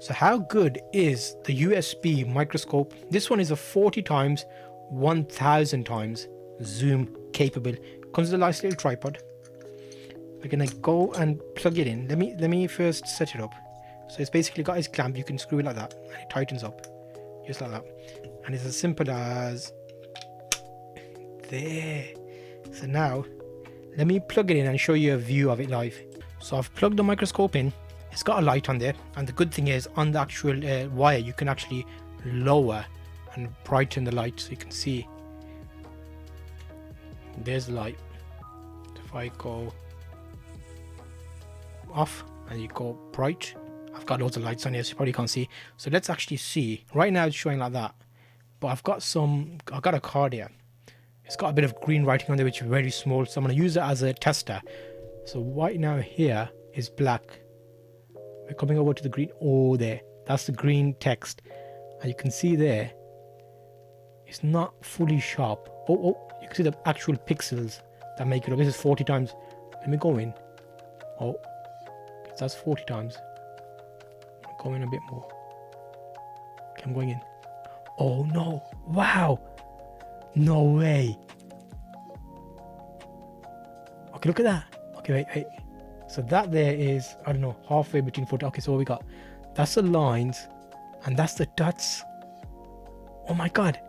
So how good is the USB microscope? This one is a 40 times 1000 times zoom capable. Comes with a nice little tripod. We're gonna go and plug it in. Let me first set it up. So it's basically got its clamp. You can screw it like that and it tightens up just like that, and it's as simple as there. So now let me plug it in and show you a view of it live. So I've plugged the microscope in. It's got a light on there, and the good thing is on the actual wire you can actually lower and brighten the light so you can see. There's the light. If I go off and you go bright, I've got loads of lights on here so you probably can't see. So let's actually see. Right now it's showing like that, but I've got a card here. It's got a bit of green writing on there which is very small, so I'm going to use it as a tester. So right now here is black. We're coming over to the green. Oh, there, that's the green text, and you can see there it's not fully sharp. Oh, you can see the actual pixels that make it up. This is 40 times. Let me go in. Oh, that's 40 times. Go in a bit more. Okay, I'm going in. Oh no, wow, no way. Okay, look at that. Okay, wait. So that there is, I don't know, halfway between 40. Okay, so what we got, that's the lines and that's the dots. Oh my god,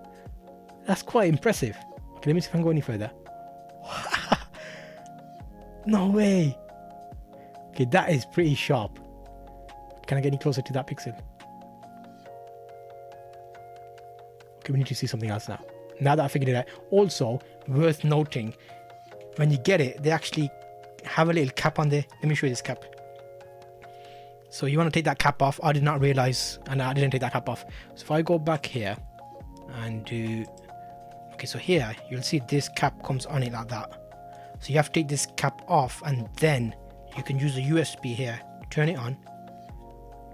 that's quite impressive. Okay, let me see if I can go any further. No way. Okay, that is pretty sharp. Can I get any closer to that pixel? Okay, we need to see something else now. Now that I figured it out. Also, worth noting, when you get it, they actually have a little cap on there. Let me show you this cap. So you want to take that cap off. I did not realize, and I didn't take that cap off. So if I go back here and do, okay, so here you'll see this cap comes on it like that. So you have to take this cap off, and then you can use the USB here, turn it on,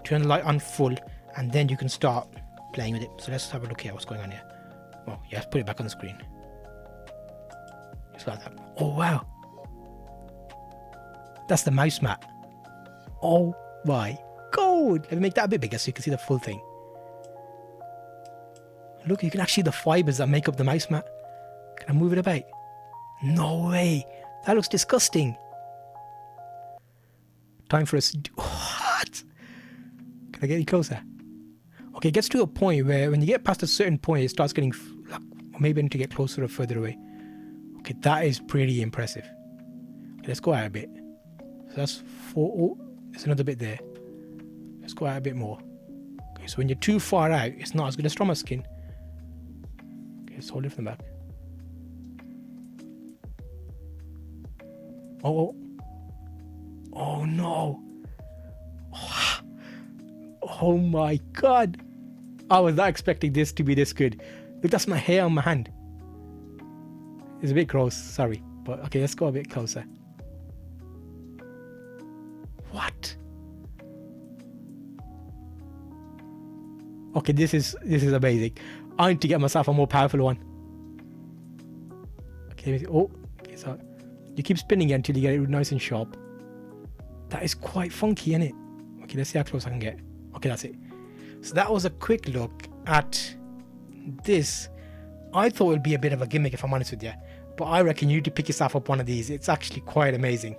turn the light on full, and then you can start playing with it. So let's have a look here what's going on here. Oh, you have to put it back on the screen. Just like that. Oh wow, that's the mouse mat. Oh my god, let me make that a bit bigger so you can see the full thing. Look, you can actually see the fibers that make up the mouse mat. Can I move it about? No way, that looks disgusting. Time for us to do what? Can I get any closer? Okay, it gets to a point where when you get past a certain point, it starts getting like, maybe I need to get closer or further away. Okay, that is pretty impressive. Okay, let's go out a bit. So that's 4. Oh, there's another bit there. Let's go out a bit more. Okay, so when you're too far out, it's not as good as trauma skin. Okay, let's hold it from the back. Oh no. Oh my god. I was not expecting this to be this good. Look, that's my hair on my hand. It's a bit gross, sorry. But okay, let's go a bit closer. What? Okay, this is amazing. I need to get myself a more powerful one. Okay, let me see. Oh, okay, so you keep spinning it until you get it nice and sharp. That is quite funky, isn't it? Okay, let's see how close I can get. Okay, that's it. So that was a quick look at this. I thought it would be a bit of a gimmick if I'm honest with you, but I reckon you need to pick yourself up one of these. It's actually quite amazing.